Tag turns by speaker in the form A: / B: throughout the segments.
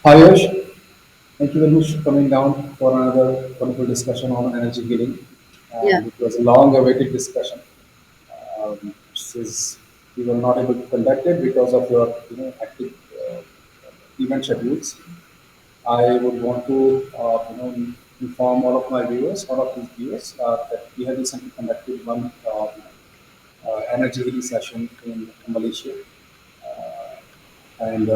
A: Hi Yash, thank you very much for coming down for another wonderful discussion on energy healing.
B: Yeah,
A: And it was a long-awaited discussion. Since we were not able to conduct it because of your active event schedules, I would want to inform all of my viewers, all of these viewers, that we have recently conducted one energy healing session in Malaysia, and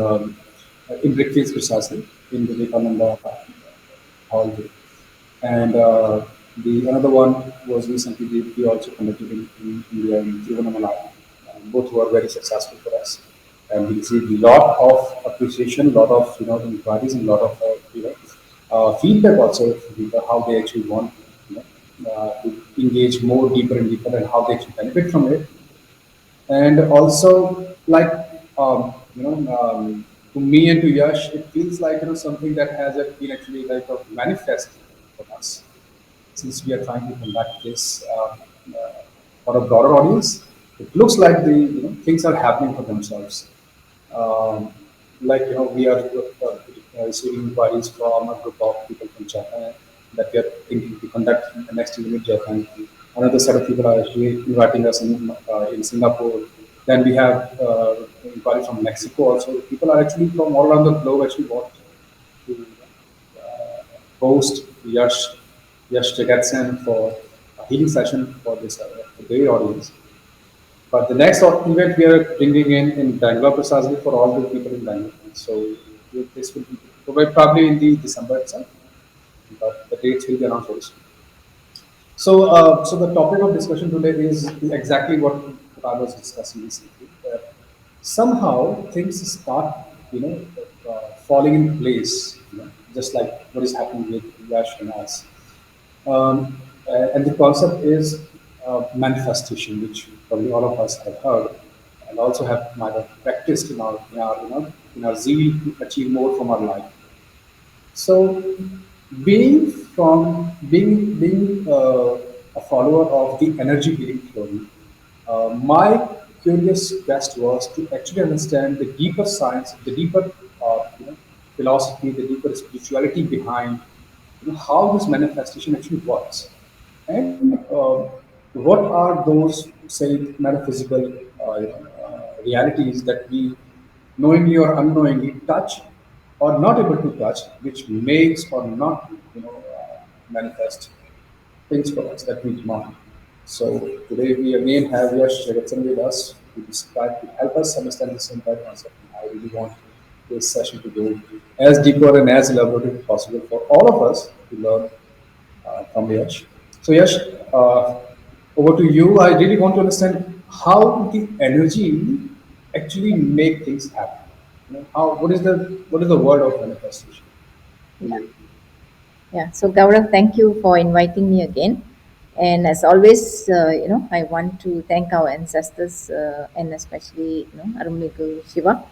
A: in Brickfields precisely in the Vivekananda Hall there. And the another one was recently we also conducted in India in Tiruvannamalai. Both were very successful for us, and we received a lot of appreciation, lot of inquiries, and lot of feedback also from people how they actually want to engage more deeper and deeper and how they actually benefit from it. And also like to me and to Yash, it feels like something that has been actually like a manifest for us since we are trying to conduct this for a broader audience. It looks like the things are happening for themselves. Um, like we are receiving inquiries from a group of people from Japan that we are thinking to conduct the next event in Japan. Another set of people are actually inviting us in Singapore. Then we have inquiries from Mexico also. People are actually from all around the globe actually want to host Yash Jegathesan for a healing session for this for their audience. But the next event we are bringing in Bangalore precisely for all the people in Bangalore. So this will be probably in the December itself, but the dates will be announced very soon. So the topic of discussion today is exactly what I was discussing recently. That somehow things start, falling in place. Just like what is happening with Yash and us. And the concept is manifestation, which probably all of us have heard, and also have might have practiced in our zeal to achieve more from our life. So, being a follower of the energy healing theory, my curious quest was to actually understand the deeper science, the deeper philosophy, the deeper spirituality behind how this manifestation actually works, and what are those say metaphysical realities that we knowingly or unknowingly touch or not able to touch, which makes or not manifest things for us that we demand. So today we again have Yash Jegathesan with us to describe to help us understand this entire concept. And I really want this session to go as deeper and as elaborate as possible for all of us to learn from Yash. So Yash, uh, over to you. I really want to understand how the energy actually make things happen. How what is the word of manifestation to
B: yeah,
A: you?
B: yeah. So, Gaurav, thank you for inviting me again. And as always, I want to thank our ancestors and especially, Arumniku Shiva.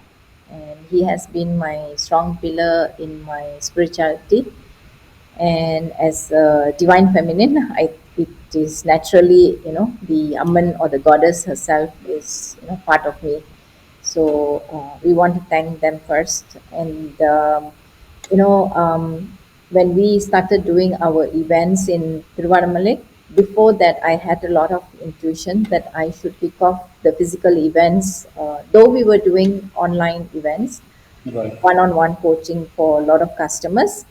B: And he has been my strong pillar in my spirituality. And as a divine feminine, it is naturally, the Amman or the goddess herself is, part of me. So we want to thank them first. And you know, when we started doing our events in Tiruvannamalai, before that, I had a lot of intuition that I should kick off the physical events. Though we were doing online events,
A: Right.
B: one-on-one coaching for a lot of customers,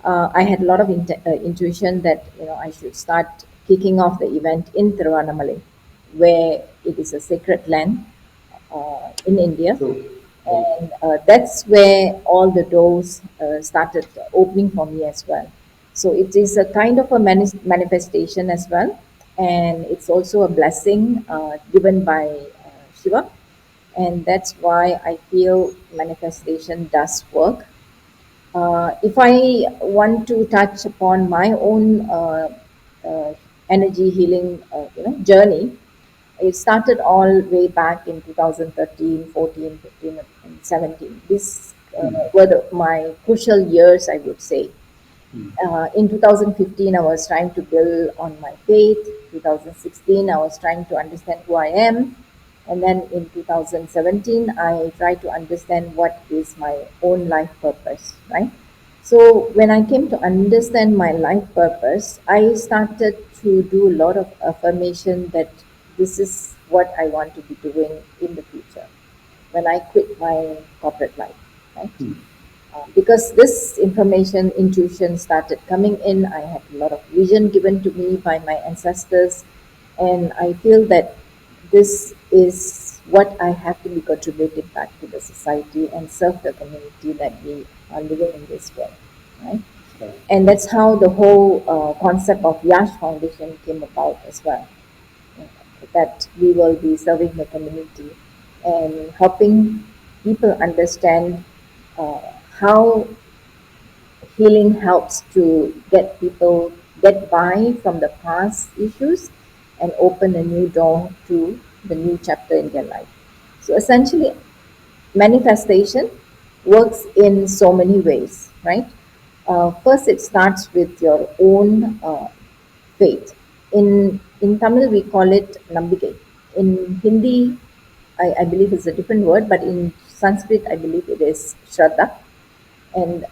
B: I had a lot of intuition that I should start kicking off the event in Tiruvannamalai, where it is a sacred land in India,
A: True. Very true.
B: and that's where all the doors started opening for me as well. So it is a kind of a manifestation as well, and it's also a blessing given by Shiva, and that's why I feel manifestation does work. If I want to touch upon my own uh, energy healing journey, it started all way back in 2013, 14, 15, and 17. These were my crucial years, I would say. In 2015, I was trying to build on my faith. 2016, I was trying to understand who I am. And then in 2017, I tried to understand what is my own life purpose, right? So when I came to understand my life purpose, I started to do a lot of affirmation that this is what I want to be doing in the future when I quit my corporate life, right?
A: Hmm.
B: Because this information, intuition started coming in. I had a lot of vision given to me by my ancestors, and I feel that this is what I have to be contributing back to the society and serve the community that we are living in this world, right?
A: Right.
B: And that's how the whole concept of Yash Foundation came about as well, that we will be serving the community and helping people understand uh, how healing helps to get people get by from the past issues and open a new door to the new chapter in their life. So essentially, manifestation works in so many ways, right? First, it starts with your own faith. In Tamil, we call it nambikai. In Hindi, I believe it's a different word, but in Sanskrit, I believe it is shraddha, and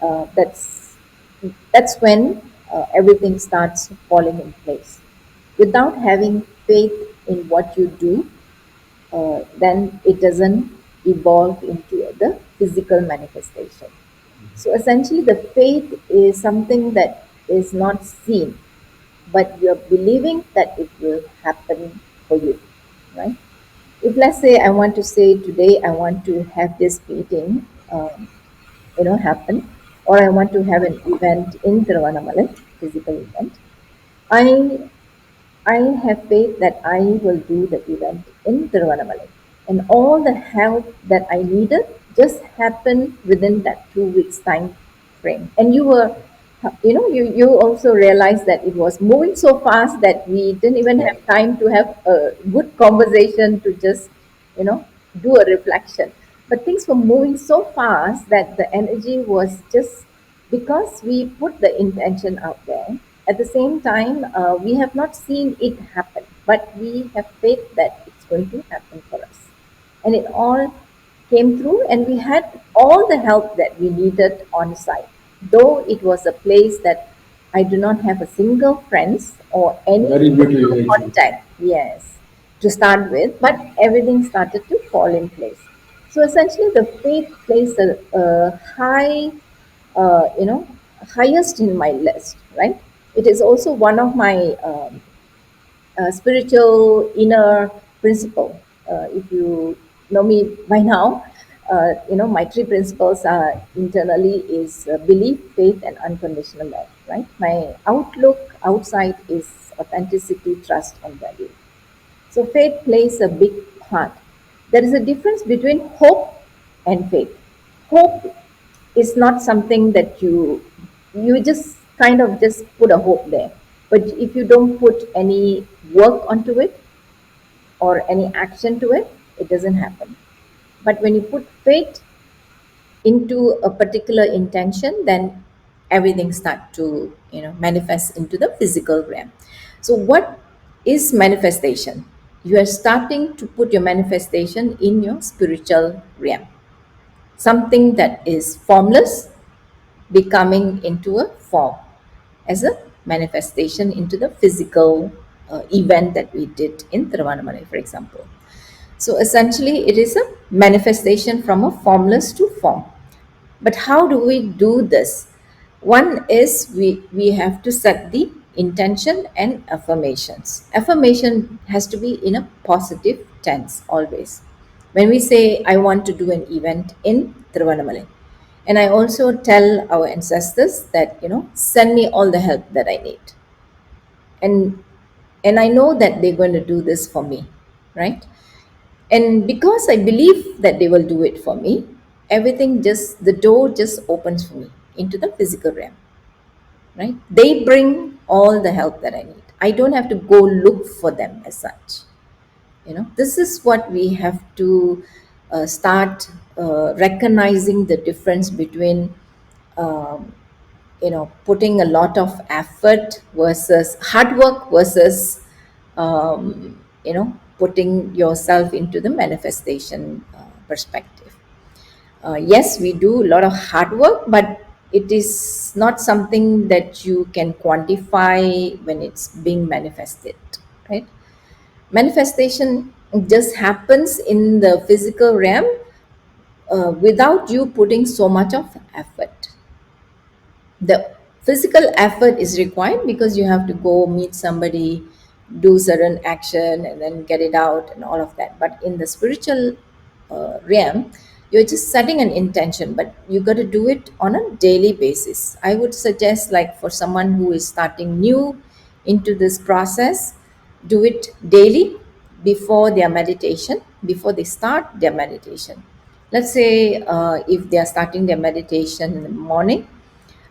B: that's when everything starts falling in place. Without having faith in what you do, then it doesn't evolve into the physical manifestation. So essentially, the faith is something that is not seen, but you're believing that it will happen for you, right? If let's say I want to say today I want to have this meeting, happen, or I want to have an event in Tiruvannamalai, physical event, I I have faith that I will do the event in Tiruvannamalai. And all the help that I needed just happened within that 2 weeks time frame. And you also realized that it was moving so fast that we didn't even have
A: Right.
B: time to have a good conversation to just, you know, do a reflection. But things were moving so fast that the energy was just because we put the intention out there. At the same time, we have not seen it happen, but we have faith that it's going to happen for us. And it all came through, and we had all the help that we needed on site. Though it was a place that I do not have a single friends or any
A: Very new to you,
B: social
A: actually.
B: contact, yes, to start with, but everything started to fall in place. So essentially, the faith plays a high, you know, highest in my list, right? It is also one of my spiritual inner principle. If you know me by now, my three principles are internally is belief, faith, and unconditional love. Right. My outlook outside is authenticity, trust, and value. So faith plays a big part. There is a difference between hope and faith. Hope is not something that you just kind of just put a hope there. But if you don't put any work onto it or any action to it, it doesn't happen. But when you put faith into a particular intention, then everything start to manifest into the physical realm. So what is manifestation? You are starting to put your manifestation in your spiritual realm, something that is formless becoming into a form as a manifestation into the physical event that we did in Tiruvannamalai, for example. So essentially, it is a manifestation from a formless to form. But how do we do this? One is we have to set the intention and affirmations. Affirmation has to be in a positive tense always. When we say, I want to do an event in Tiruvannamalai, and I also tell our ancestors that, send me all the help that I need. And I know that they're going to do this for me, right? And because I believe that they will do it for me, everything just, the door just opens for me into the physical realm, right? They bring all the help that I need. I don't have to go look for them as such. This is what we have to start recognizing the difference between um, putting a lot of effort versus hard work versus putting yourself into the manifestation perspective. Yes, we do a lot of hard work, but it is not something that you can quantify when it's being manifested, right? Manifestation just happens in the physical realm without you putting so much of effort. The physical effort is required because you have to go meet somebody, do certain action, and then get it out and all of that. But in the spiritual realm, you're just setting an intention, but you got to do it on a daily basis. I would suggest, like for someone who is starting new into this process, do it daily before their meditation, before they start their meditation. Let's say if they are starting their meditation in the morning,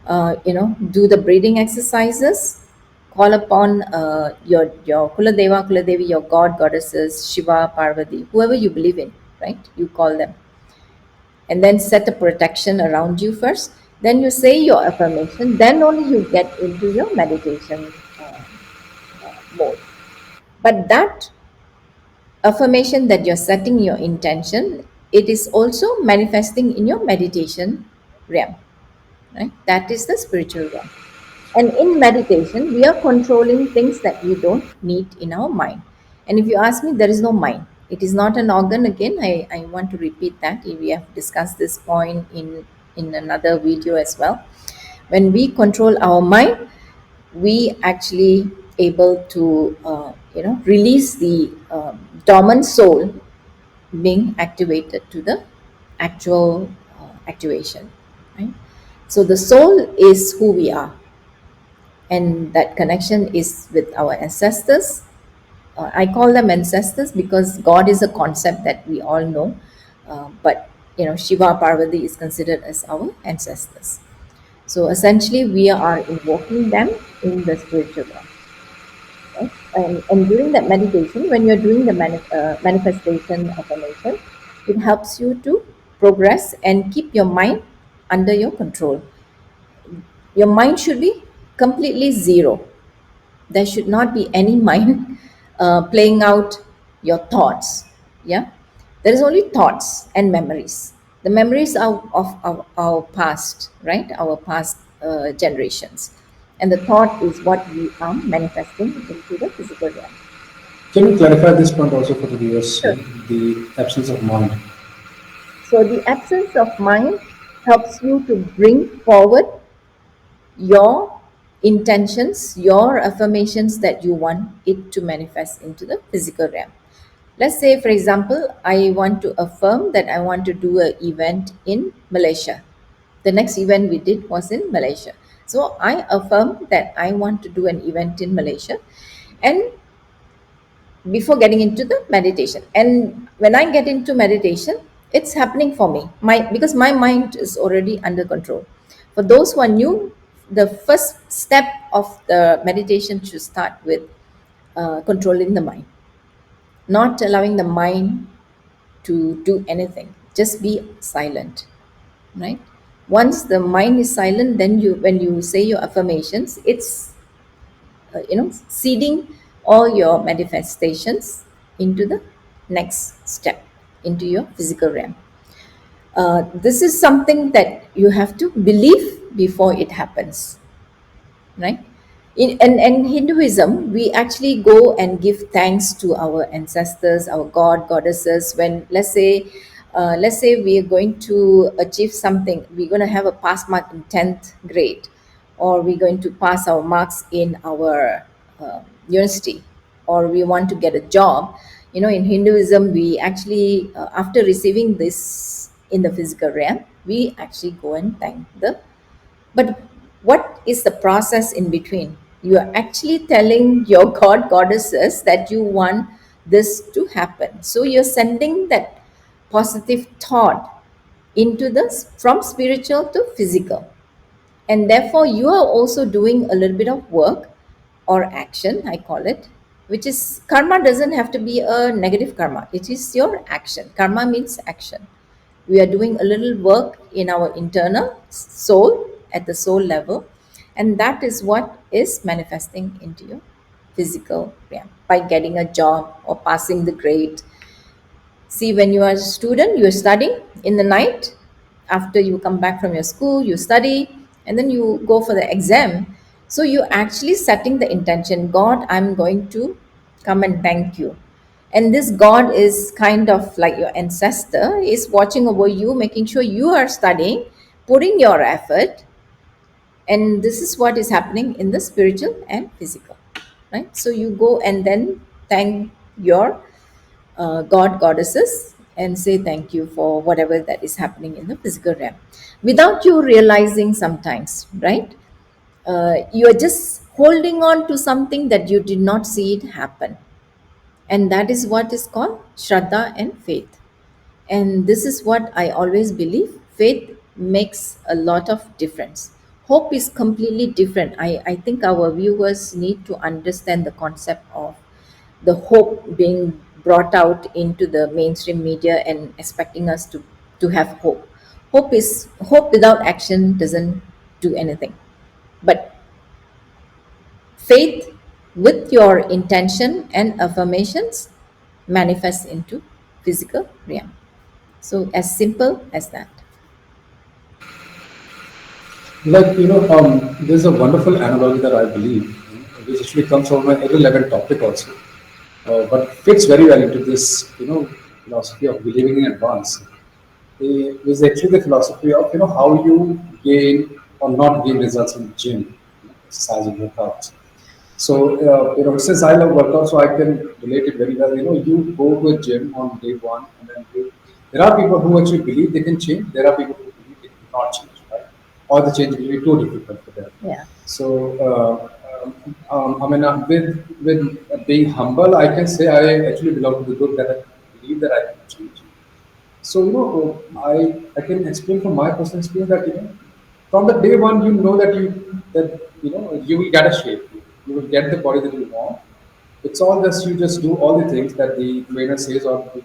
B: do the breathing exercises, call upon your Kuladeva, Kuladevi, your God, goddesses, Shiva, Parvati, whoever you believe in, right? You call them. And then set a protection around you first. Then you say your affirmation. Then only you get into your meditation mode. But that affirmation that you're setting your intention, it is also manifesting in your meditation realm, right? That is the spiritual realm. And in meditation, we are controlling things that we don't need in our mind. And if you ask me, there is no mind. It is not an organ. Again, I want to repeat that. We have discussed this point in another video as well. When we control our mind, we actually able to release the dormant soul being activated to the actual activation, right? So the soul is who we are, and that connection is with our ancestors. I call them ancestors because God is a concept that we all know, but Shiva, Parvati is considered as our ancestors. So essentially, we are invoking them in the spiritual realm, right? And during that meditation, when you're doing the manifestation affirmation, it helps you to progress and keep your mind under your control. Your mind should be completely zero. There should not be any mind playing out your thoughts. Yeah, there is only thoughts and memories. The memories are of our past, right? Our past generations, and the thought is what we are manifesting into the physical realm.
A: Can you clarify this point also for the viewers?
B: Sure.
A: The absence of mind.
B: So the absence of mind helps you to bring forward your intentions, your affirmations that you want it to manifest into the physical realm. Let's say, for example, I want to affirm that I want to do an event in Malaysia. The next event we did was in Malaysia. So I affirm that I want to do an event in Malaysia. And before getting into the meditation, and when I get into meditation, it's happening for me, my because my mind is already under control. For those who are new, the first step of the meditation should start with controlling the mind, not allowing the mind to do anything, just be silent, right? Once the mind is silent, then you when you say your affirmations, it's seeding all your manifestations into the next step, into your physical realm. This is something that you have to believe before it happens, right? In Hinduism, we actually go and give thanks to our ancestors, our god, goddesses. When let's say we are going to achieve something, we're going to have a pass mark in 10th grade, or we're going to pass our marks in our university, or we want to get a job. In Hinduism, we actually, after receiving this in the physical realm, we actually go and thank the but what is the process in between? You are actually telling your god, goddesses that you want this to happen. So you're sending that positive thought into this from spiritual to physical. And therefore, you are also doing a little bit of work or action, I call it, which is karma doesn't have to be a negative karma. It is your action. Karma means action. We are doing a little work in our internal soul at the soul level, and that is what is manifesting into your physical realm by getting a job or passing the grade. See, when you are a student, you are studying in the night. After you come back from your school, you study, and then you go for the exam. So you're actually setting the intention, God, I'm going to come and thank you. And this God is kind of like your ancestor, is watching over you, making sure you are studying, putting your effort, and this is what is happening in the spiritual and physical, right? So you go and then thank your god goddesses and say thank you for whatever that is happening in the physical realm without you realizing sometimes, right? You are just holding on to something that you did not see it happen, and that is what is called shraddha and faith. And this is what I always believe, faith makes a lot of difference. Hope is completely different. I think our viewers need to understand the concept of the hope being brought out into the mainstream media and expecting us to have hope. Hope without action doesn't do anything. But faith with your intention and affirmations manifests into physical realm. So as simple as that.
A: Like, there's a wonderful analogy that I believe, which actually comes from an irrelevant topic also, but fits very well into this, philosophy of believing in advance. Is actually the philosophy of, how you gain or not gain results in the gym, exercise and workouts. So, since I love workout, so I can relate it very well. You go to a gym on day one, and then there are people who actually believe they can change. There are people who believe they cannot change, right? Or the change will be too difficult for them.
B: Yeah.
A: So, I mean, with being humble, I can say I actually belong to the group that I believe that I can change. So, I can explain from my personal experience that, from the day one, you will get a shape, you will get the body that you want. It's all just you just do all the things that the trainer says or the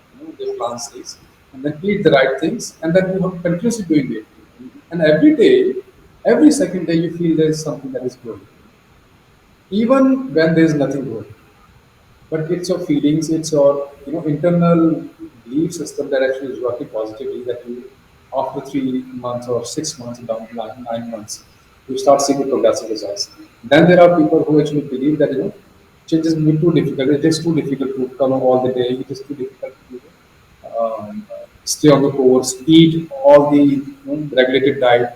A: plan says, and then eat the right things, and then you have continuously doing it. And every day, every second day, you feel there is something that is good, even when there is nothing good. But it's your feelings, it's your internal belief system that actually is working positively, that you, after 3 months or 6 months down the line, 9 months, you start seeing the progressive results. Then there are people who actually believe that changes will be too difficult, it is too difficult to come all the day, it is too difficult to stay on the course, eat all the regulated diet,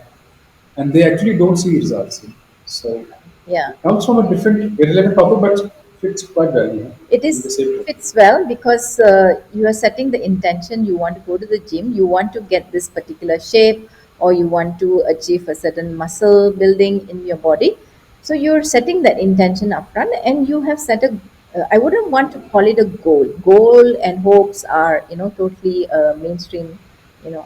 A: and they actually don't see results. So
B: Yeah.
A: it comes from a different irrelevant topic, but fits quite well,
B: It
A: in the
B: is
A: same topic.
B: fits well because you are setting the intention, you want to go to the gym, you want to get this particular shape, or you want to achieve a certain muscle building in your body. So you're setting that intention upfront, and you have set a I wouldn't want to call it a goal and hopes are totally mainstream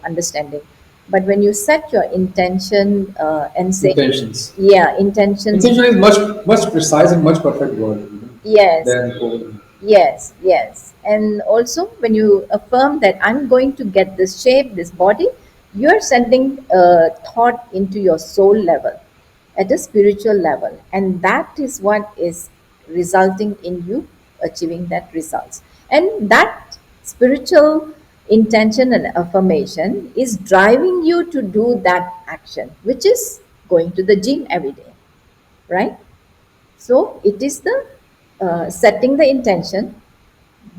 B: understanding. But when you set your intention and say,
A: Intentions.
B: yeah, intentions.
A: Intention is much precise and much perfect word,
B: Yes.
A: than goal.
B: Yes, yes. And also, when you affirm that I'm going to get this shape, this body, you're sending a thought into your soul level, at a spiritual level. And that is what is resulting in you achieving that results. And that spiritual intention and affirmation is driving you to do that action, which is going to the gym every day, right? So it is the setting the intention,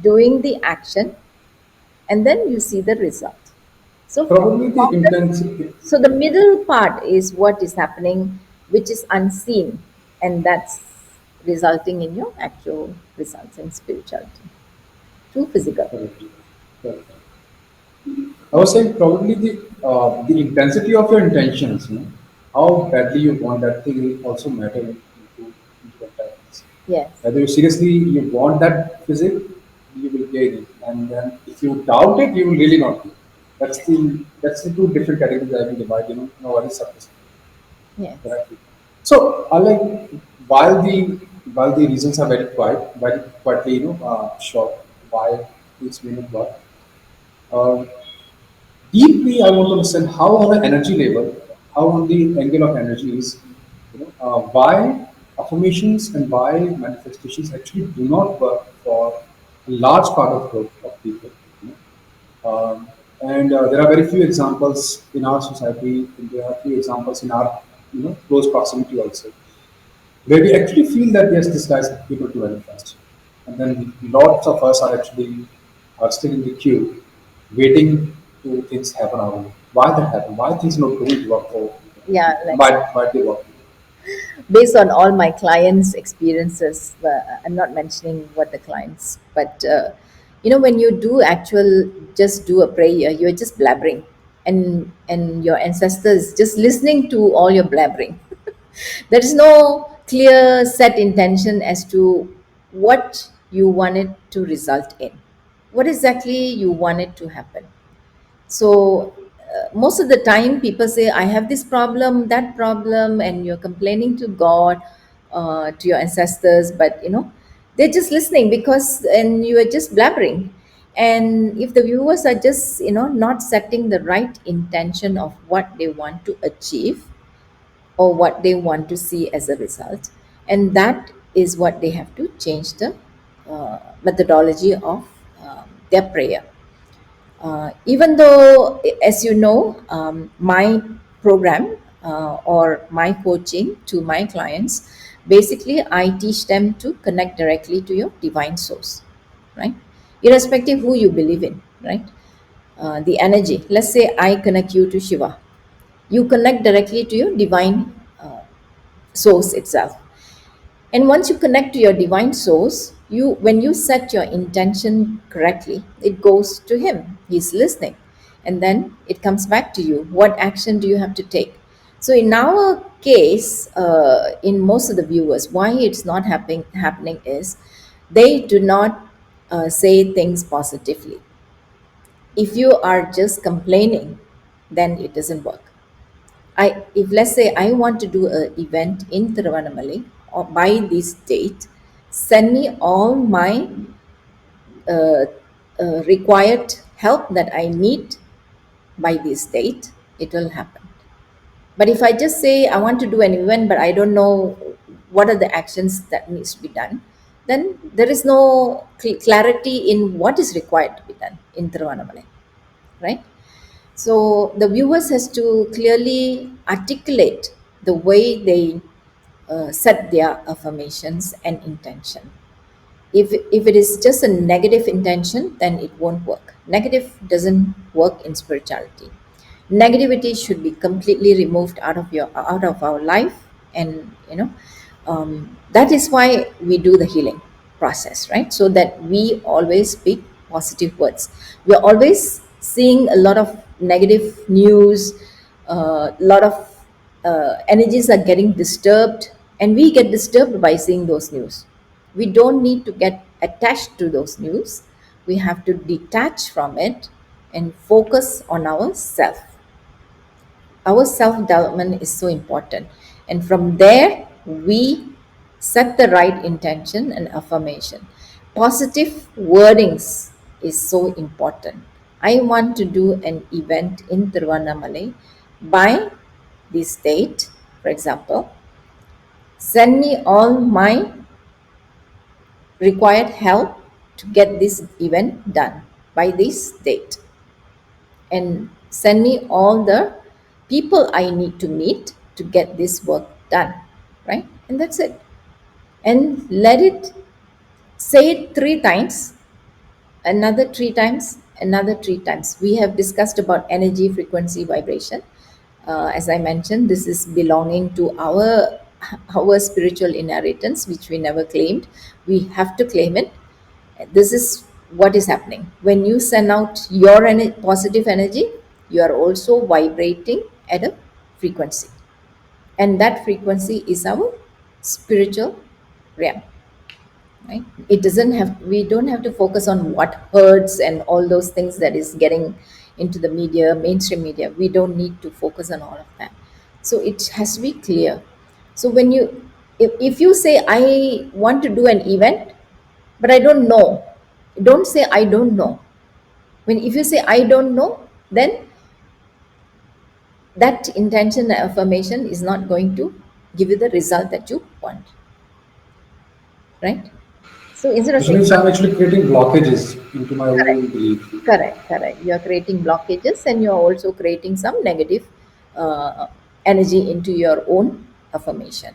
B: doing the action, and then you see the result. So
A: Probably the intensity.
B: so the middle part is what is happening, which is unseen, and that's resulting in your actual results in spirituality, through physical.
A: Correct. Correct. I was saying probably the intensity of your intentions, how badly you want that thing will also matter into the practice.
B: Yes,
A: Whether you seriously you want that physique, you will gain it, and then if you doubt it, you will really not do. That's the two different categories that I will divide. No one is surface.
B: yes,
A: Correctly. So, I like while the while the reasons are very quietly, short. Why it's may not work. Uh, Deeply, I want to understand how on the energy level, how on the angle of energy is, why. Affirmations and why manifestations actually do not work for a large part of people. You know. And there are very few examples in our society, and there are few examples in our close proximity also, where we actually feel that yes, this guy is able to manifest, and then lots of us are actually are still in the queue, waiting to things happen around. Why that happen? Why things not going to work for?
B: Yeah, like
A: Why they work?
B: based on all my clients' experiences, I'm not mentioning what the clients, but when you do actual, just do a prayer, you're just blabbering, and your ancestors just listening to all your blabbering. There is no clear set intention as to what you want it to result in, what exactly you want it to happen. So most of the time people say, I have this problem, that problem, and you're complaining to God, to your ancestors, but they're just listening, because and you are just blabbering. And if the viewers are just not setting the right intention of what they want to achieve, or what they want to see as a result, and that is what they have to change the methodology of their prayer. Even though, as you know, my program, or my coaching to my clients, basically I teach them to connect directly to your divine source, right? Irrespective who you believe in, right? The energy. Let's say I connect you to Shiva. You connect directly to your divine source itself. And once you connect to your divine source, when you set your intention correctly, it goes to him. He's listening. And then it comes back to you. What action do you have to take? So in our case, in most of the viewers, why it's not happening is they do not say things positively. If you are just complaining, then it doesn't work. If let's say I want to do an event in Tiruvannamalai or by this date, send me all my uh, required help that I need by this date, it will happen. But if I just say I want to do an event, but I don't know what are the actions that needs to be done, then there is no clarity in what is required to be done in Tiruvannamalai, right? So the viewers has to clearly articulate the way they set their affirmations and intention. If it is just a negative intention, then it won't work. Negative doesn't work in spirituality. Negativity should be completely removed out of our life, and that is why we do the healing process, right? So that we always speak positive words. We are always seeing a lot of negative news, a lot of energies are getting disturbed, and we get disturbed by seeing those news. We don't need to get attached to those news. We have to detach from it and focus on ourself. Our self development is so important. And from there, we set the right intention and affirmation. Positive wordings is so important. I want to do an event in Tiruvannamalai by this date, for example. Send me all my required help to get this event done by this date, and send me all the people I need to meet to get this work done, right? And that's it. And let it say it 3 times, another 3 times, another 3 times. We have discussed about energy, frequency, vibration. As I mentioned, this is belonging to our spiritual inheritance, which we never claimed. We have to claim it. This is what is happening when you send out your positive energy. You are also vibrating at a frequency, and that frequency is our spiritual realm, right? It doesn't have We don't have to focus on what hurts and all those things that is getting into the media, mainstream media. We don't need to focus on all of that. So it has to be clear. So when you if you say I want to do an event, but I don't know, don't say I don't know. When if you say I don't know, then that intention and affirmation is not going to give you the result that you want. right? So instead of
A: Which
B: saying,
A: means I'm actually creating blockages into my
B: correct,
A: own belief.
B: correct, you're creating blockages, and you're also creating some negative uh, energy into your own affirmation.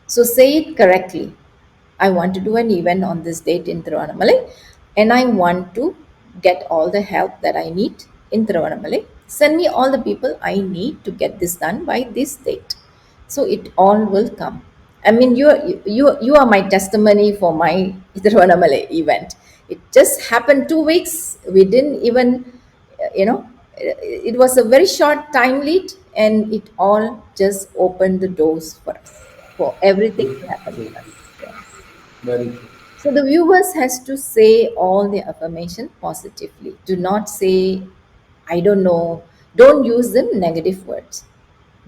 B: So say it correctly. I want to do an event on this date in Tiruvannamalai, and I want to get all the help that I need in Tiruvannamalai. Send me all the people I need to get this done by this date. So it all will come. I mean, you are my testimony for my Tiruvannamalai event. It just happened 2 weeks. We didn't even, it was a very short time lead, and it all just opened the doors for us, for everything to happen
A: True.
B: for us. Yes.
A: Very true.
B: So the viewers has to say all the affirmation positively. Do not say, I don't know. Don't use the negative words.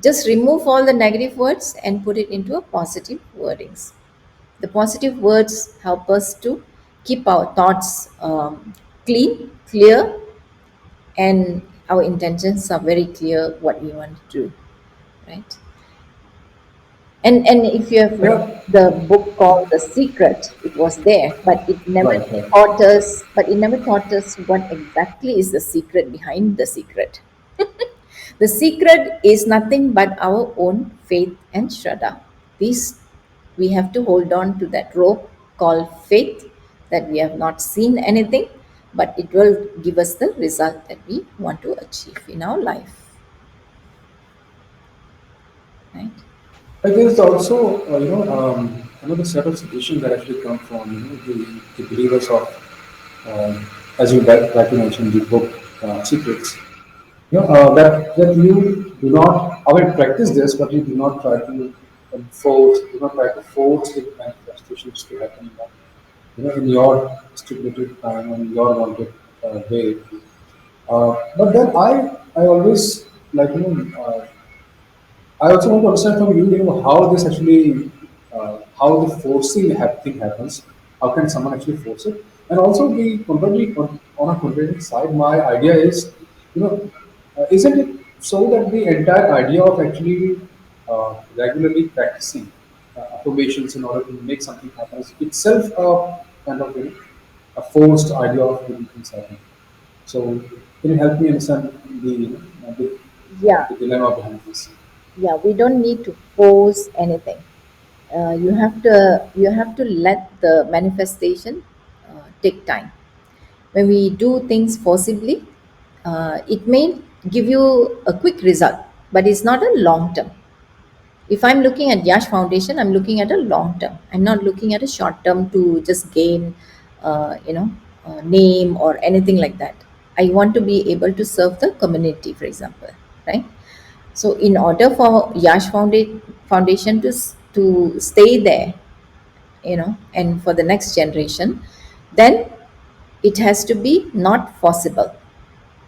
B: Just remove all the negative words and put it into a positive wordings. The positive words help us to keep our thoughts clean, clear, and our intentions are very clear what we want to do, right? And if you have read
A: Yeah.
B: the book called The Secret, it was there, but
A: Right. Right.
B: it never taught us what exactly is the secret behind the secret. The secret is nothing but our own faith and shraddha. These, we have to hold on to that rope called faith, that we have not seen anything, but it will give us the result that we want to achieve in our life, right?
A: But there's also, another set of suggestions that actually come from, the believers of, as you rightly mentioned, the book Secrets. That you do not, I will practice this, but you do not try to do not try to force the manifestations to happen, in your stipulated time and your wanted way. But then I always like, I also want to understand from you, how this actually, how the thing happens. How can someone actually force it? And also the contrary, on a contrary side, my idea is, isn't it so that the entire idea of actually regularly practicing affirmations in order to make something happen is itself a kind of, a forced idea of making things happen. So can you help me understand
B: Yeah,
A: the dilemma behind this?
B: yeah, we don't need to force anything. You have to let the manifestation take time. When we do things forcibly, it may give you a quick result, but it's not a long term. If I'm looking at Yash Foundation, I'm looking at a long term. I'm not looking at a short term to just gain, name or anything like that. I want to be able to serve the community, for example, right? So, in order for Foundation to stay there, and for the next generation, then it has to be not possible.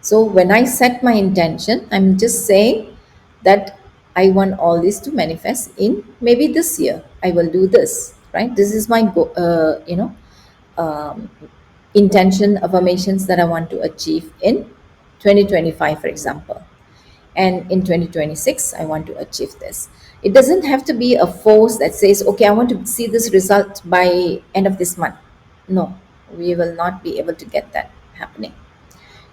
B: So when I set my intention, I'm just saying that I want all this to manifest in maybe this year. I will do this, right? This is my um, intention affirmations that I want to achieve in 2025, for example. And in 2026, I want to achieve this. It doesn't have to be a force that says, okay, I want to see this result by end of this month. No, we will not be able to get that happening.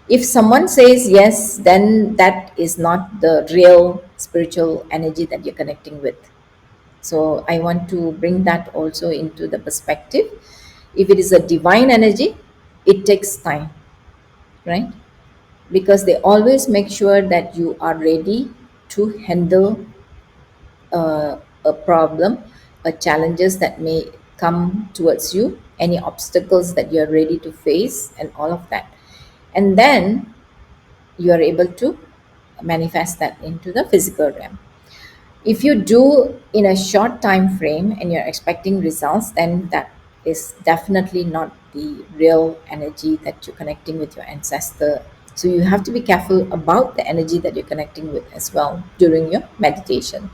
B: If someone says yes, then that is not the real spiritual energy that you're connecting with. So I want to bring that also into the perspective. If it is a divine energy, it takes time, right? Because they always make sure that you are ready to handle a problem, challenges that may come towards you, any obstacles that you're ready to face, and all of that. And then you are able to manifest that into the physical realm. If you do in a short time frame and you're expecting results, then that is definitely not the real energy that you're connecting with your ancestor. So you have to be careful about the energy that you're connecting with as well during your meditation,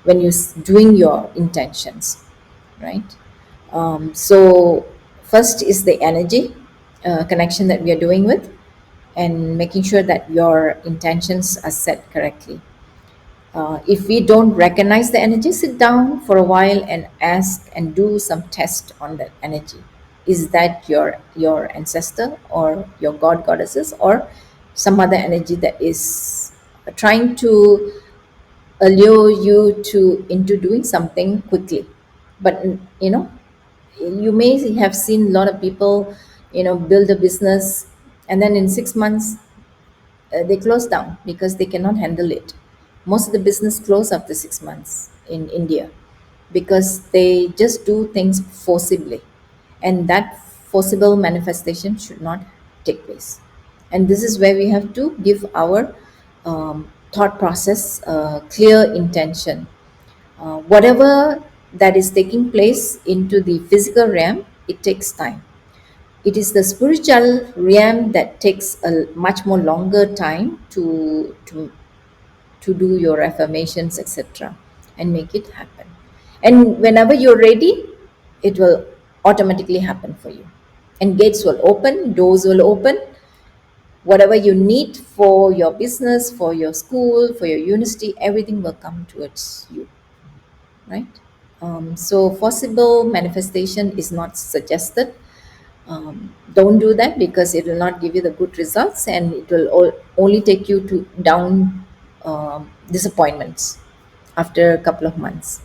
B: when you're doing your intentions, right? So first is the energy connection that we are doing with, and making sure that your intentions are set correctly. If we don't recognize the energy, sit down for a while and ask and do some test on that energy. Is that your ancestor or your god goddesses or some other energy that is trying to allure you to into doing something quickly? But you may have seen a lot of people build a business, and then in 6 months they close down because they cannot handle it. Most of the business close after 6 months in India because they just do things forcibly, and that forcible manifestation should not take place. And this is where we have to give our thought process clear intention. Whatever that is taking place into the physical realm, it takes time. It is the spiritual realm that takes a much more longer time to do your affirmations, etc., and make it happen. And whenever you're ready, it will automatically happen for you. And gates will open, doors will open. Whatever you need for your business, for your school, for your university, everything will come towards you, right? So forcible manifestation is not suggested. Don't do that because it will not give you the good results, and it will only take you to down disappointments after a couple of months.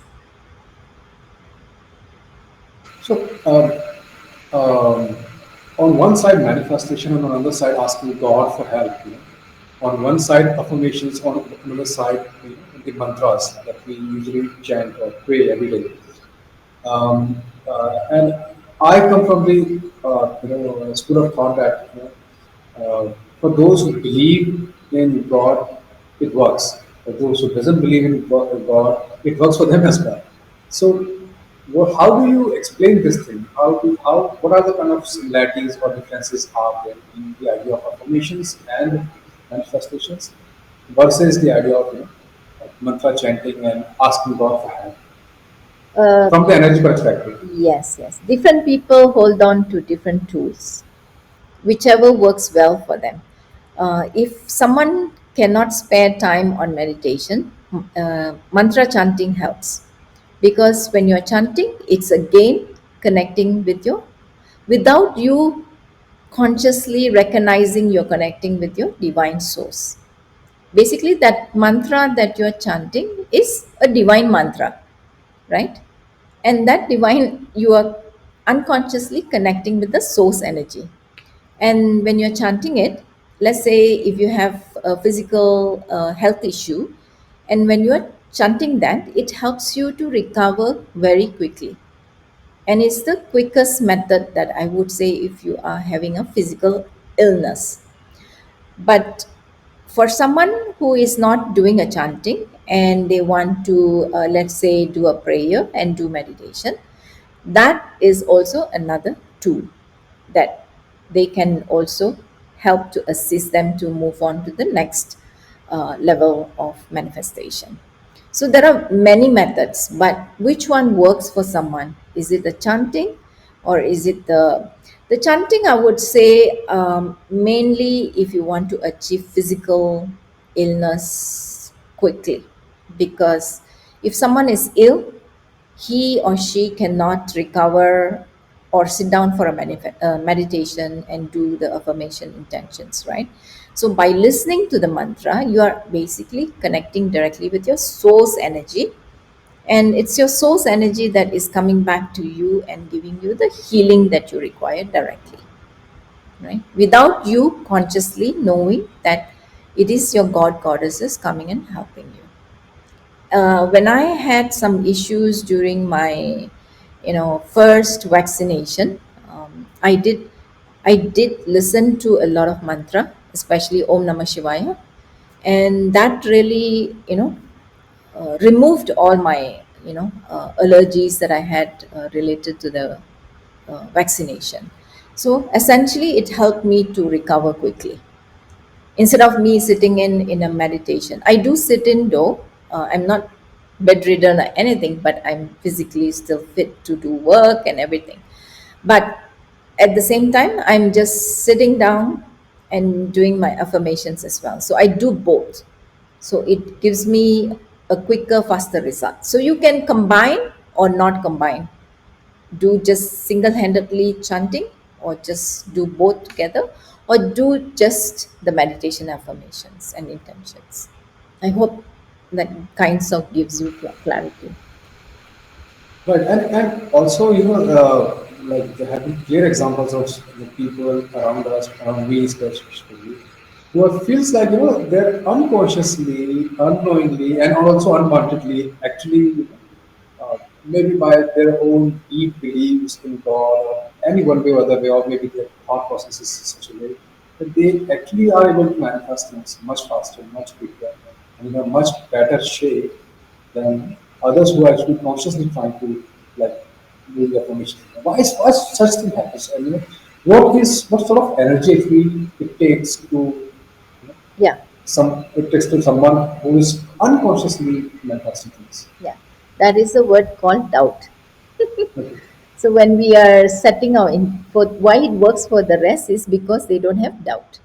A: So, um, on one side, manifestation, and on the other side, asking God for help. On one side, affirmations, on another side, the mantras that we usually chant or pray every day. And I come from the school of thought that for those who believe in God, it works. For those who doesn't believe in God, it works for them as well. So, how do you explain this thing? How what are the kind of similarities or differences are there in the idea of affirmations and manifestations versus the idea of mantra chanting and asking God for help
B: Uh,
A: from the energy perspective?
B: yes, yes. Different people hold on to different tools, whichever works well for them. If someone cannot spare time on meditation, mantra chanting helps because when you're chanting, it's again connecting with your, without you consciously recognizing you're connecting with your divine source. Basically, that mantra that you're chanting is a divine mantra, right? And that divine, you are unconsciously connecting with the source energy. And when you're chanting it, let's say if you have a physical health issue, and when you're chanting that, it helps you to recover very quickly. And it's the quickest method that I would say if you are having a physical illness. But for someone who is not doing a chanting and they want to, let's say, do a prayer and do meditation, that is also another tool that they can also help to assist them to move on to the next level of manifestation. So there are many methods, but which one works for someone? Is it the chanting, or is it the chanting? I would say mainly if you want to achieve physical illness quickly, because if someone is ill, he or she cannot recover or sit down for a meditation and do the affirmation intentions, right? So by listening to the mantra, you are basically connecting directly with your source energy, and it's your source energy that is coming back to you and giving you the healing that you require directly, right? Without you consciously knowing that it is your god goddesses coming and helping you. When I had some issues during my, first vaccination, I did listen to a lot of mantra, especially Om Namah Shivaya, and that really, removed all my, allergies that I had related to the vaccination. So essentially, it helped me to recover quickly instead of me sitting in a meditation. I do sit in though. I'm not bedridden or anything, but I'm physically still fit to do work and everything. But at the same time, I'm just sitting down and doing my affirmations as well. So I do both. So it gives me a quicker, faster result. So you can combine or not combine. Do just single-handedly chanting, or just do both together, or do just the meditation affirmations and intentions. I hope that kinds of gives you clarity.
A: Right, and also, like there have been clear examples of the people around us, around me especially, who feels like they're unconsciously, unknowingly, and also unwantedly, actually, maybe by their own deep beliefs in God, or any one way or other way, or maybe their thought processes in such a way that they actually are able to manifest things much faster, much quicker, and in a much better shape than others who are actually consciously trying to like do the affirmation. Why such thing happens? And what sort of energy actually it takes to
B: Yeah,
A: it takes to someone who is unconsciously manifesting things.
B: yeah. That is a word called doubt.
A: Okay.
B: So when we are setting our for why it works for the rest is because they don't have doubt.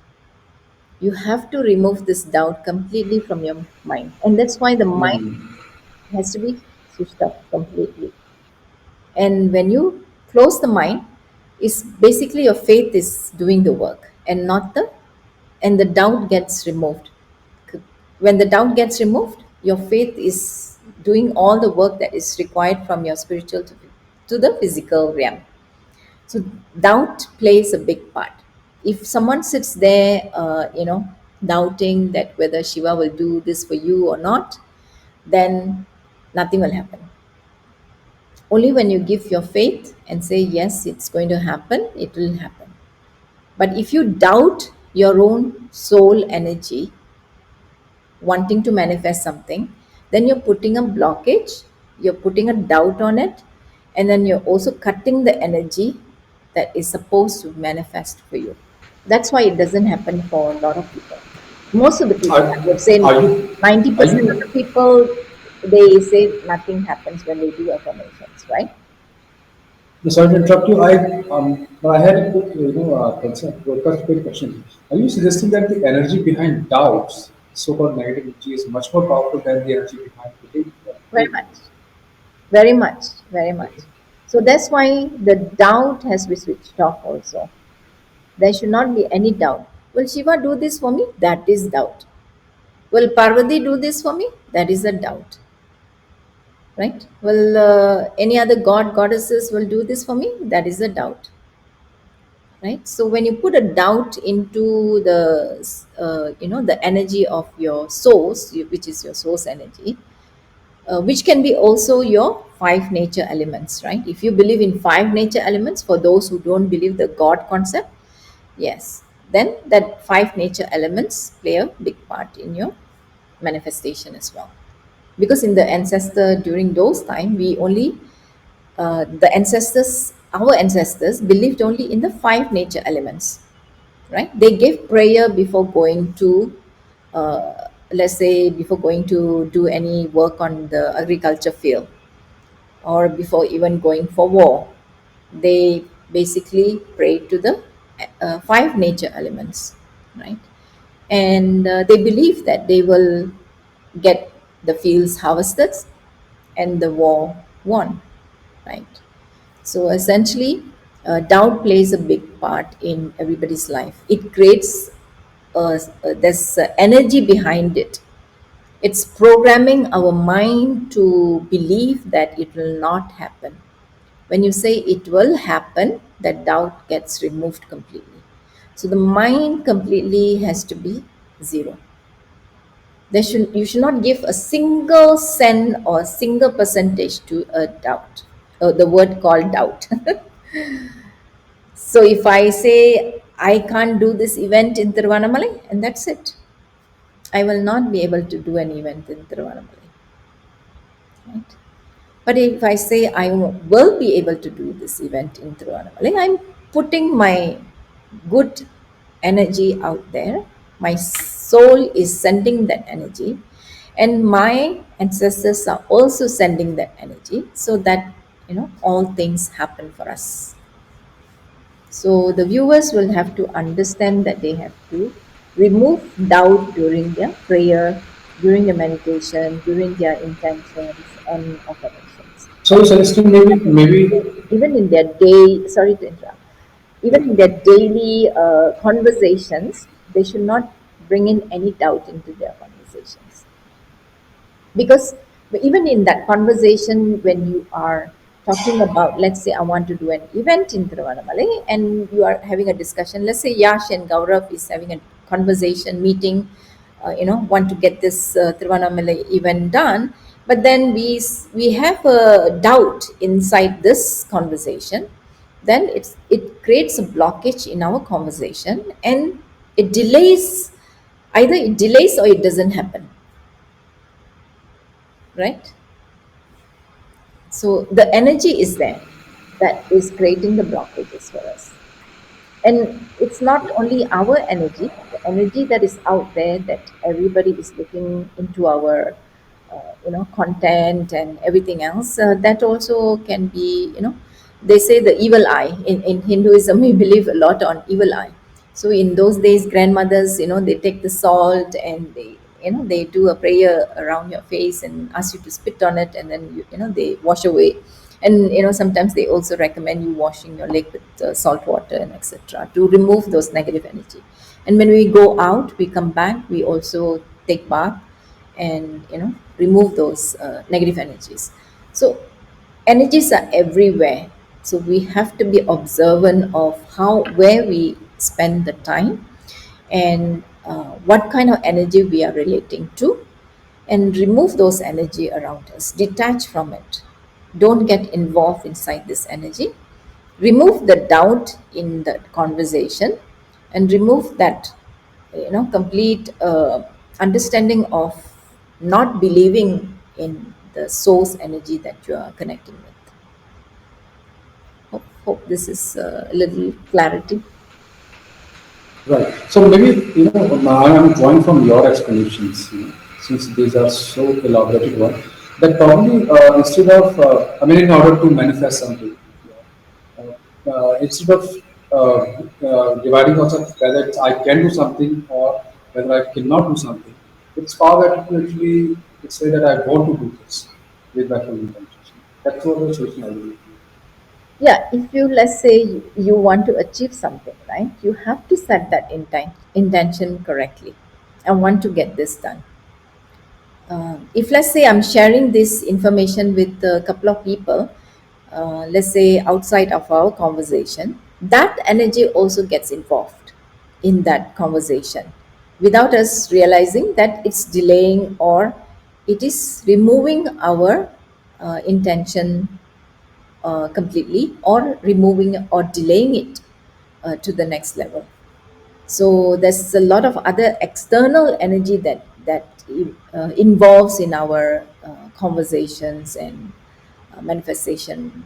B: You have to remove this doubt completely from your mind, and that's why the mind
A: Hmm.
B: has to be switched off completely. And when you close the mind, is basically your faith is doing the work, and not the and the doubt gets removed. When the doubt gets removed, your faith is doing all the work that is required from your spiritual to the physical realm. So doubt plays a big part. If someone sits there, doubting that whether Shiva will do this for you or not, then nothing will happen. Only when you give your faith and say, yes, it's going to happen, it will happen. But if you doubt your own soul energy, wanting to manifest something, then you're putting a blockage, you're putting a doubt on it, and then you're also cutting the energy that is supposed to manifest for you. That's why it doesn't happen for a lot of people. Most of the people,
A: Are,
B: I would say
A: are you
B: 90% of the people, they say nothing happens when they do affirmations, right?
A: sorry to interrupt you. I had a quick, concern, quick question. Are you suggesting that the energy behind doubts, so-called negativity, is much more powerful than the energy behind
B: Very
A: faith?
B: much. Very much. Very much.
A: Okay.
B: So that's why the doubt has to be switched off also. There should not be any doubt. Will Shiva do this for me? That is doubt. Will Parvati do this for me? That is a doubt. Right? Will any other god, goddesses will do this for me? That is a doubt. Right? So when you put a doubt into the energy of your source, which is your source energy, which can be also your five nature elements, right? If you believe in five nature elements, for those who don't believe the God concept, yes, then that five nature elements play a big part in your manifestation as well. Because in the ancestor during those time, we only the ancestors, our ancestors believed only in the five nature elements, right? They gave prayer before going to, let's say, before going to do any work on the agriculture field, or before even going for war. They basically pray to the five nature elements, right? And they believe that they will get the fields harvested and the war won, right? So essentially, doubt plays a big part in everybody's life. It creates this energy behind it. It's programming our mind to believe that it will not happen. When you say it will happen, that doubt gets removed completely. So the mind completely has to be zero. You should not give a single cent or a single percentage to a doubt. The word called doubt. So if I say I can't do this event in Tiruvannamalai, and that's it, I will not be able to do an event in Tiruvannamalai. Right? But if I say I will be able to do this event in Tiruvannamalai, I'm putting my good energy out there. My soul is sending that energy, and my ancestors are also sending that energy, so that all things happen for us. So the viewers will have to understand that they have to remove doubt during their prayer, during the meditation, during their intentions and affirmations.
A: So you
B: And
A: suggesting maybe
B: even in their day, sorry to interrupt, even in their daily conversations, they should not bring in any doubt into their conversations, because even in that conversation, when you are talking about, let's say I want to do an event in Tiruvannamalai, and you are having a discussion, let's say Yash and Gaurav is having a conversation meeting, want to get this Tiruvannamalai event done, but then we have a doubt inside this conversation, then it creates a blockage in our conversation, and it delays, either it delays or it doesn't happen, right? So the energy is there that is creating the blockages for us. And it's not only our energy, the energy that is out there, that everybody is looking into our content and everything else, that also can be, they say the evil eye. In Hinduism, we believe a lot on evil eye. So in those days, grandmothers, they take the salt and they do a prayer around your face and ask you to spit on it, and then they wash away. And sometimes they also recommend you washing your leg with salt water and etc., to remove those negative energy. And when we go out, we come back, we also take bath and remove those negative energies. So energies are everywhere, so we have to be observant of how, where we spend the time, and what kind of energy we are relating to, and remove those energy around us, detach from it, don't get involved inside this energy, remove the doubt in the conversation, and remove that complete understanding of not believing in the source energy that you are connecting with. Hope this is a little clarity.
A: right. So maybe I'm drawing from your explanations, since these are so elaborated one, that probably instead of in order to manifest something, instead of dividing ourselves whether I can do something or whether I cannot do something, it's far better to actually say that I want to do this with my full intention. That's what the solution I believe.
B: Yeah, if you, let's say you want to achieve something, right, you have to set that intention correctly. I want to get this done. If, let's say, I'm sharing this information with a couple of people, let's say outside of our conversation, that energy also gets involved in that conversation without us realizing that it's delaying, or it is removing our intention completely, or removing or delaying it to the next level. So there's a lot of other external energy that involves in our conversations and manifestation.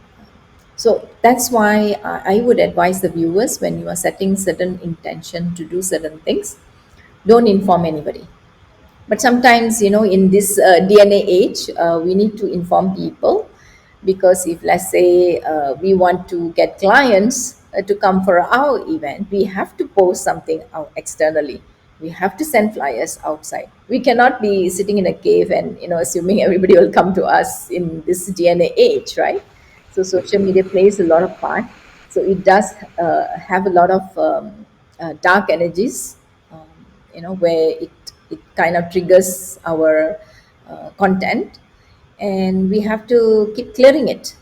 B: So that's why I would advise the viewers, when you are setting certain intention to do certain things, don't inform anybody. But sometimes, in this DNA age, we need to inform people, because if, let's say, we want to get clients to come for our event, we have to post something out externally. We have to send flyers outside. We cannot be sitting in a cave and assuming everybody will come to us in this DNA age, right? So social media plays a lot of part. So it does have a lot of dark energies, um, where it kind of triggers our content, and we have to keep clearing it.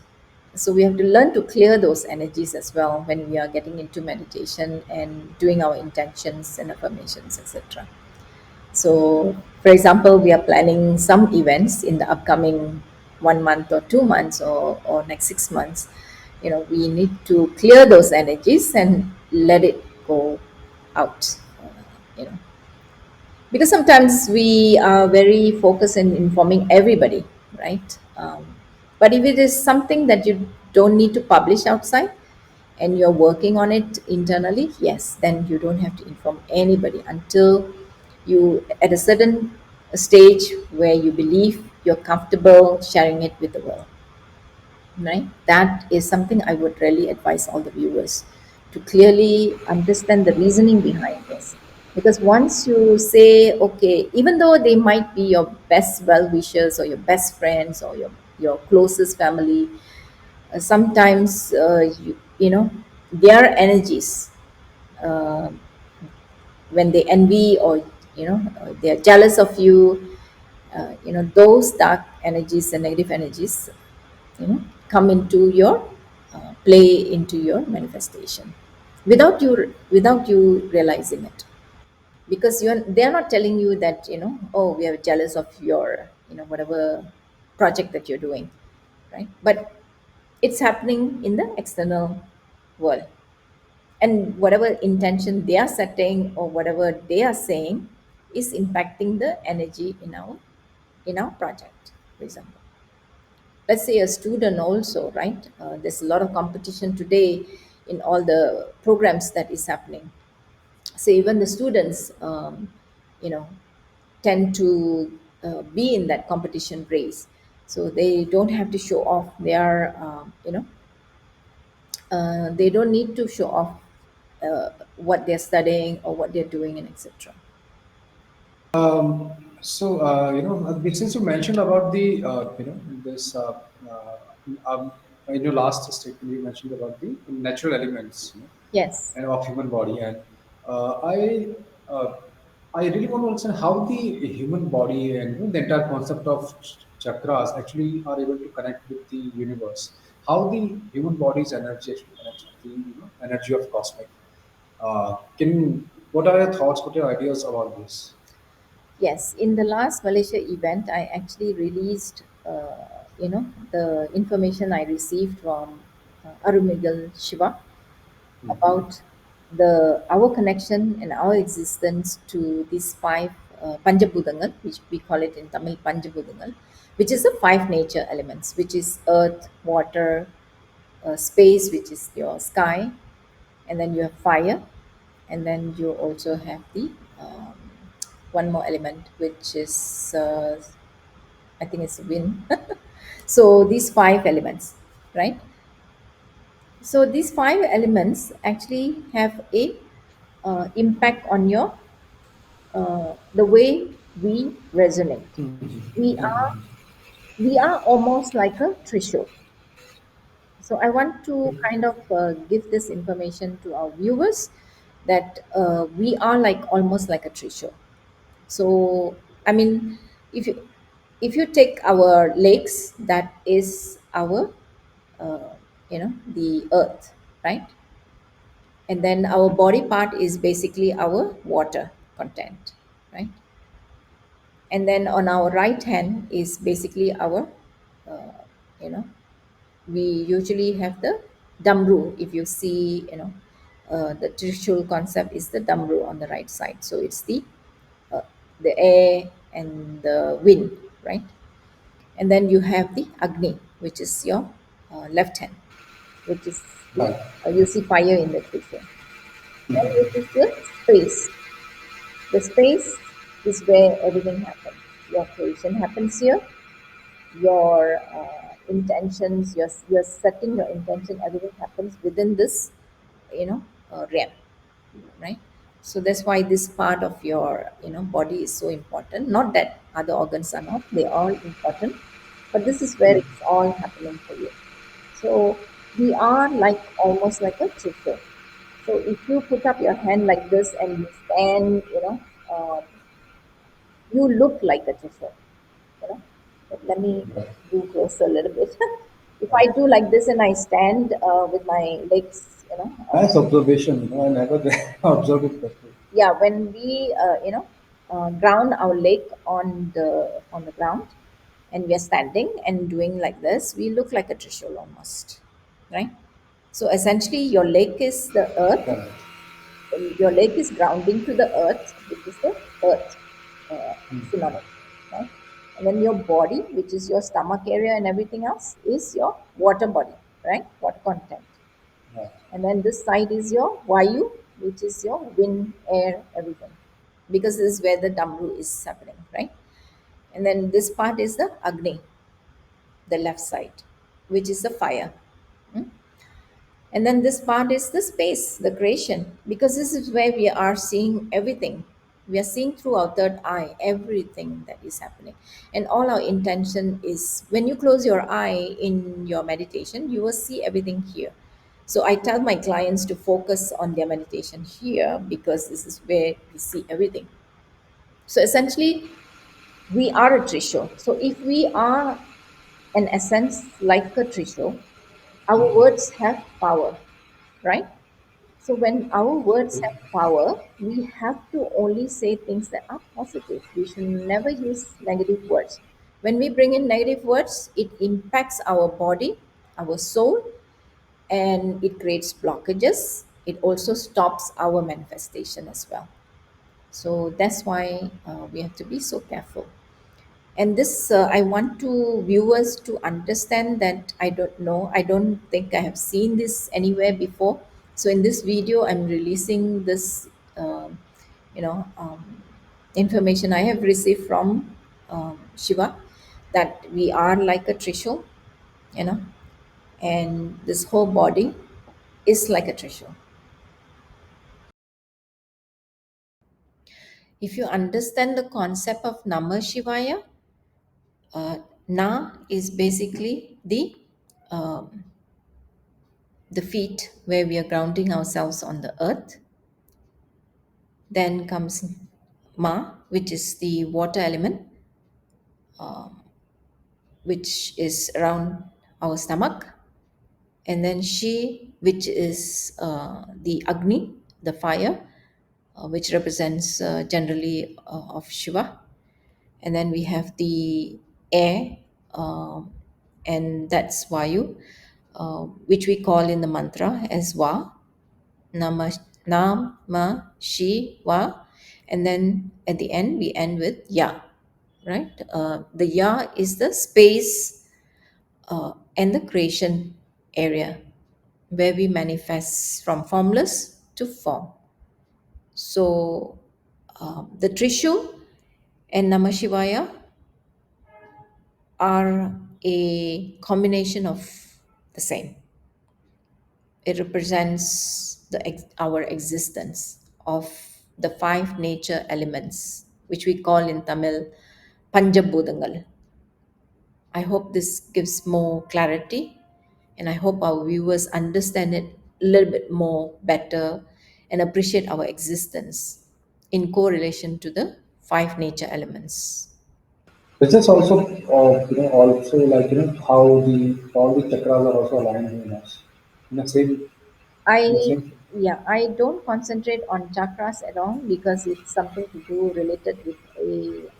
B: So we have to learn to clear those energies as well when we are getting into meditation and doing our intentions and affirmations, etc. So, for example, we are planning some events in the upcoming 1 month or 2 months, or next 6 months. We need to clear those energies and let it go out. You know, because sometimes we are very focused in informing everybody, right? But if it is something that you don't need to publish outside, and you're working on it internally, yes, then you don't have to inform anybody until you at a certain stage where you believe you're comfortable sharing it with the world, right? That is something I would really advise all the viewers to clearly understand the reasoning behind this. Because once you say, okay, even though they might be your best well wishers or your best friends or your closest family, sometimes you know their energies, uh, when they envy or they're jealous of you, those dark energies and negative energies, come into your play into your manifestation without you realizing it, because they're not telling you that, oh, we are jealous of your, whatever project that you're doing, right? But it's happening in the external world, and whatever intention they are setting or whatever they are saying is impacting the energy in our project. For example, let's say a student also, right? There's a lot of competition today in all the programs that is happening. So even the students, you know tend to be in that competition race, so they don't have to show off their, they don't need to show off what they're studying or what they're doing, and etc.
A: Since you mentioned about the, this, in your last statement, you mentioned about the natural elements,
B: Yes.
A: and of human body, and uh, I, uh, I really want to understand how the human body and the entire concept of chakras actually are able to connect with the universe. How the human body's energy actually connects with the, energy of cosmic. What are your thoughts? What are your ideas about this?
B: Yes, in the last Malaysia event, I actually released, the information I received from Arumigal Shiva about the our connection and our existence to these five Panjabhutangal, which we call it in Tamil Panjabhutangal, which is the five nature elements, which is earth, water, space, which is your sky, and then you have fire, and then you also have the one more element, which is I think it's wind. So these five elements, right? So these five elements actually have a impact on your the way we resonate. We are we are almost like a threshold. So I want to kind of give this information to our viewers that we are like almost like a threshold. So I mean, if you take our legs, that is our the earth, right? And then our body part is basically our water content, right? And then on our right hand is basically our uh, you know we usually have the damru. If you see, the trishul concept is the damru on the right side, so it's uh, the air and the wind, right? And then you have the agni, which is your left hand, which is the
A: Right.
B: you see fire in the trishul. Then it is the space. The space is where everything happens. Your creation happens here. Your intentions, you're setting your intention. Everything happens within this, realm, right? So that's why this part of your, body is so important. Not that other organs are not; they are important, but this is where it's all happening for you. So we are like almost like a trigger. So if you put up your hand like this and you stand, you look like a trigger, you know. But let me
A: Right.
B: do closer a little bit. If I do like this and I stand with my legs,
A: Nice observation. I never observed it that way.
B: yeah, when we ground our leg on the ground, and we are standing and doing like this, we look like a trishul almost, right? So essentially, your leg is the earth.
A: Correct.
B: Your leg is grounding to the earth, which is the earth synonym, right? And then your body, which is your stomach area and everything else, is your water body, right? Water content.
A: Right.
B: And then this side is your Vayu, which is your wind, air, everything. Because this is where the Damru is happening, right? And then this part is the Agni, the left side, which is the fire. And then this part is the space, the creation, because this is where we are seeing everything. We are seeing through our third eye everything that is happening. And all our intention is when you close your eye in your meditation, you will see everything here. So I tell my clients to focus on their meditation here because this is where we see everything. So essentially, we are a treasure. So if we are, in essence, like a treasure, our words have power, right? So when our words have power, we have to only say things that are positive. We should never use negative words. When we bring in negative words, it impacts our body, our soul, and it creates blockages. It also stops our manifestation as well. So that's why we have to be so careful. And this, I want to viewers to understand that I don't think I have seen this anywhere before. So in this video, I'm releasing this, you know, information I have received from Shiva, that we are like a trishul, you know, and this whole body is like a trishul. If you understand the concept of Namah Shivaya, Na is basically the feet where we are grounding ourselves on the earth. Then comes Ma, which is the water element, which is around our stomach. And then Shi, which is the Agni, the fire, which represents generally of Shiva. And then we have the air, um, and that's Vayu, which we call in the mantra as Va. Nama, Nama, Shiva, and then at the end we end with Ya, right? The Ya is the space and the creation area where we manifest from formless to form. So the Trishu and Namah Shivaya are a combination of the same. It represents our existence of the five nature elements, which we call in Tamil Panjabhudangal. I hope this gives more clarity, and I hope our viewers understand it a little bit more better and appreciate our existence in correlation to the five nature elements.
A: Is this also, also like how the all the chakras are also aligned in us in the same in the
B: I
A: same.
B: Yeah, I don't concentrate on chakras at all because it's something to do related with a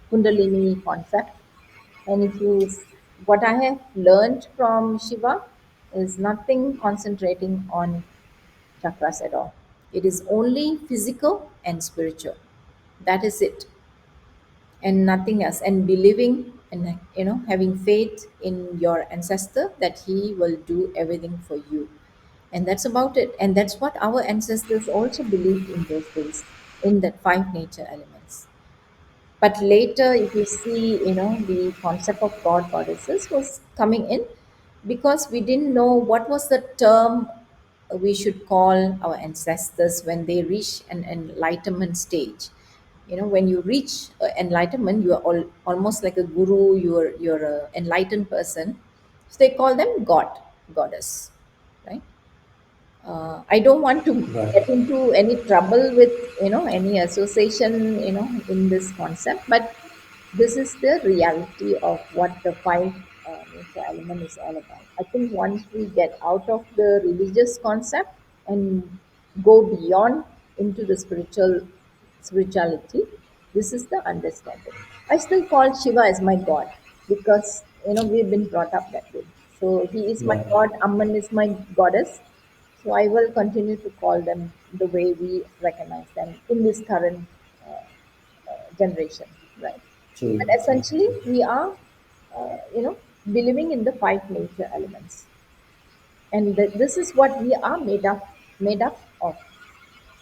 B: Kundalini concept. And if you, what I have learned from Shiva is nothing concentrating on chakras at all. It is only physical and spiritual. That is it, and nothing else. And believing and having faith in your ancestor that he will do everything for you, and that's about it. And that's what our ancestors also believed in those days, in that five nature elements. But later, if you see, the concept of god goddesses was coming in because we didn't know what was the term we should call our ancestors when they reach an enlightenment stage. When you reach enlightenment, you are almost like a guru. You're a enlightened person, so they call them god, goddess, right? I don't want to get
A: Right.
B: into any trouble with any association in this concept, but this is the reality of what the five nature element is all about. I think once we get out of the religious concept and go beyond into the spirituality, this is the understanding. I still call Shiva as my god because we've been brought up that way. So he is my
A: Right.
B: god, Amman is my goddess. So I will continue to call them the way we recognize them in this current generation, right?
A: True.
B: But
A: True.
B: essentially,
A: True.
B: we are, believing in the five nature elements, and this is what we are made up of.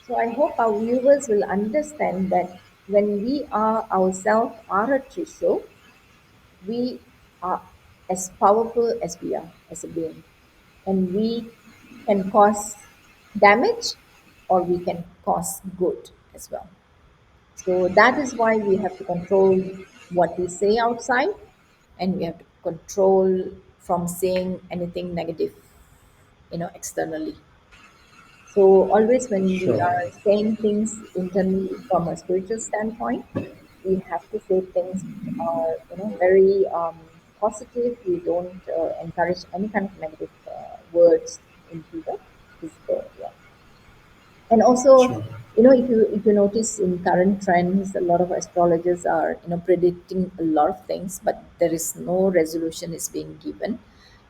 B: So I hope our viewers will understand that when we are ourselves are a tissue, we are as powerful as we are as a being, and we can cause damage or we can cause good as well. So that is why we have to control what we say outside, and we have to control from saying anything negative, externally. So always when we
A: Sure.
B: are saying things internally from a spiritual standpoint, we have to say things which are, very positive. We don't encourage any kind of negative words into the physical realm. And also,
A: Sure.
B: if you notice in current trends, a lot of astrologers are predicting a lot of things, but there is no resolution is being given,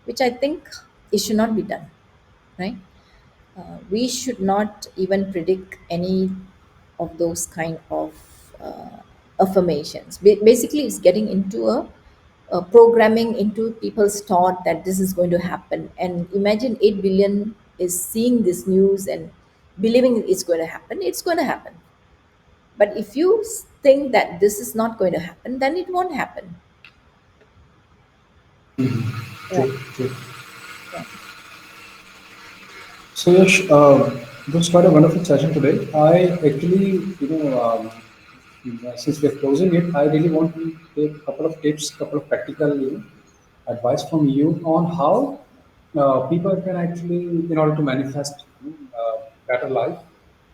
B: which I think it should not be done, right? We should not even predict any of those kind of affirmations. Basically, it's getting into a programming into people's thought that this is going to happen. And imagine 8 billion is seeing this news and believing it's going to happen. It's going to happen. But if you think that this is not going to happen, then it won't happen. Right.
A: True. True.
B: Yeah.
A: So Yash, it was quite a wonderful session today. I actually, since we're closing it, I really want to take a couple of tips, couple of practical, advice from you on how people can actually, in order to manifest better life,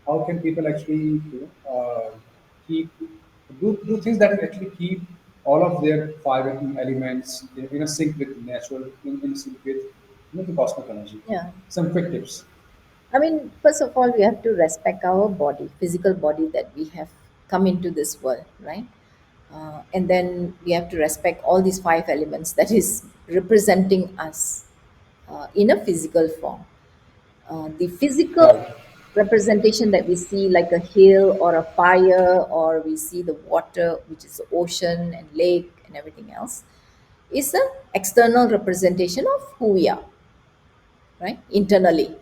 A: how can people actually, keep do things that actually keep all of their five elements in a sync with natural, in sync with the cosmic energy.
B: Yeah.
A: Some quick tips.
B: I mean, first of all, we have to respect our body, physical body that we have come into this world, right? And then we have to respect all these five elements that is representing us in a physical form. The physical
A: Right.
B: representation that we see, like a hill or a fire, or we see the water, which is the ocean and lake and everything else, is an external representation of who we are, right? Internally.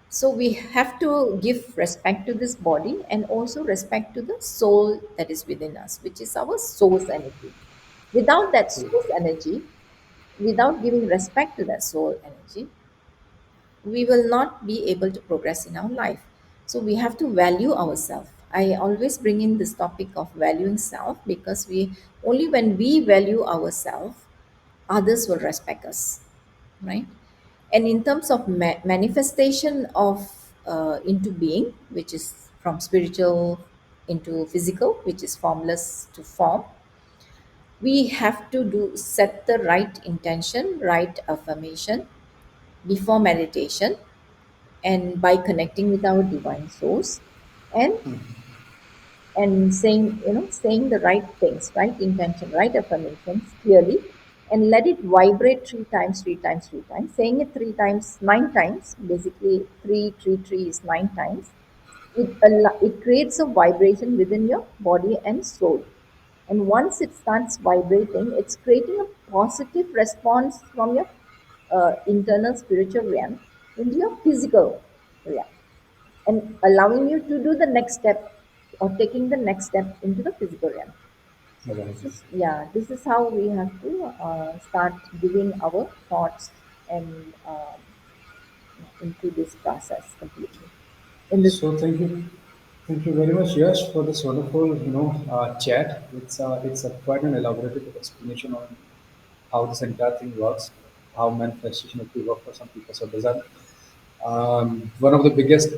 B: So we have to give respect to this body and also respect to the soul that is within us, which is our soul's energy. Without that soul's energy, without giving respect to that soul energy, we will not be able to progress in our life. So we have to value ourselves. I always bring in this topic of valuing self because we only when we value ourselves, others will respect us, right? And in terms of manifestation of into being, which is from spiritual into physical, which is formless to form, we have to do set the right intention, right affirmation before meditation, and by connecting with our divine source, and saying the right things, right intention, right affirmations clearly, and let it vibrate three times, three times, three times. Saying it three times, nine times, basically three is nine times. It creates a vibration within your body and soul. And once it starts vibrating, it's creating a positive response from your internal spiritual realm into your physical realm, and allowing you to do the next step or taking the next step into the physical realm. So
A: Right.
B: this is how we have to start giving our thoughts and into this process completely. In this,
A: So thank you very much, Yash, for this wonderful, chat. It's a quite an elaborated explanation on how this entire thing works, how manifestation actually works for some people, so doesn't. One of the biggest,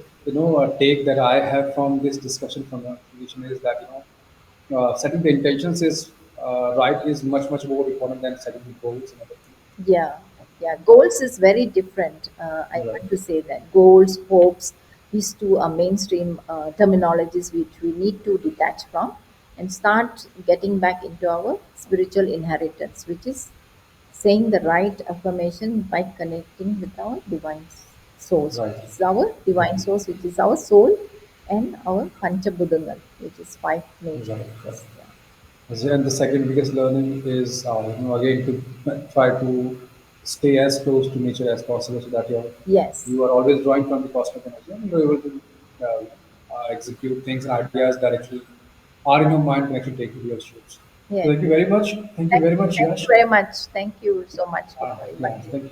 A: take that I have from this discussion from the creation is that setting the intentions is right is much more important than setting the goals and everything.
B: yeah, yeah, goals is very different. I
A: Right.
B: want to say that goals, hopes, these two are mainstream terminologies which we need to detach from and start getting back into our spiritual inheritance, which is saying the right affirmation by connecting with our divine source,
A: Right.
B: which is our divine source, which is our soul, and our Panchabhudangal, which is five major
A: Right. Right.
B: elements. Yeah.
A: And the second biggest learning is, again, to try to stay as close to nature as possible, so that
B: Yes,
A: you are always drawing from the cosmic energy and you're able to execute things and ideas that actually are in your mind can actually take you to your shoots. So
B: yes.
A: thank you very much. Thank you very much,
B: Thank you
A: Yash.
B: very much. Thank you so much for
A: Yeah,
B: inviting.
A: thank you.